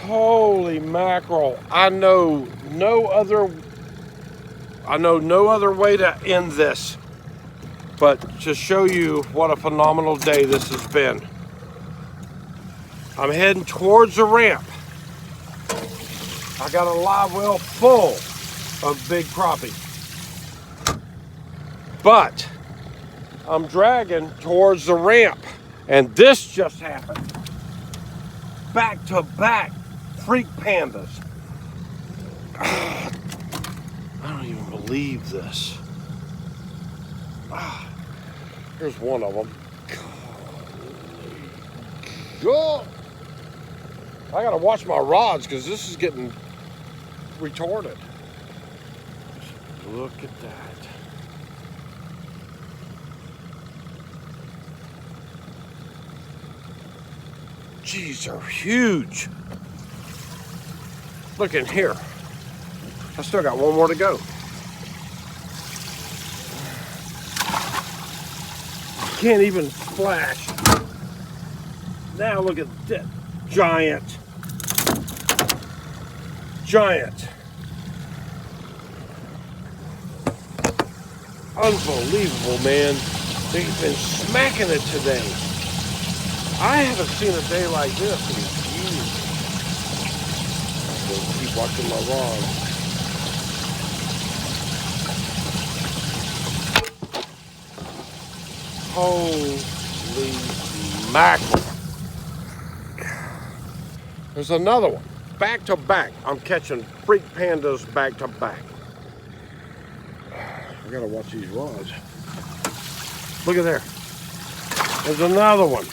Holy mackerel. I know no other way to end this but to show you what a phenomenal day this has been. I'm heading towards the ramp. I got a live well full of big crappie. But I'm dragging towards the ramp, and this just happened. Back to back freak pandas. I don't even believe this. Here's one of them. God. I gotta watch my rods because this is getting retarded. Look at that. Geez, they're huge. Look in here. I still got one more to go. Can't even splash. Now look at that. Giant. Unbelievable, man. They've been smacking it today. I haven't seen a day like this in years. I'm gonna keep watching my rod. Holy mackerel. There's another one. Back to back. I'm catching freak pandas back to back. I gotta watch these rods. Look at there. There's another one.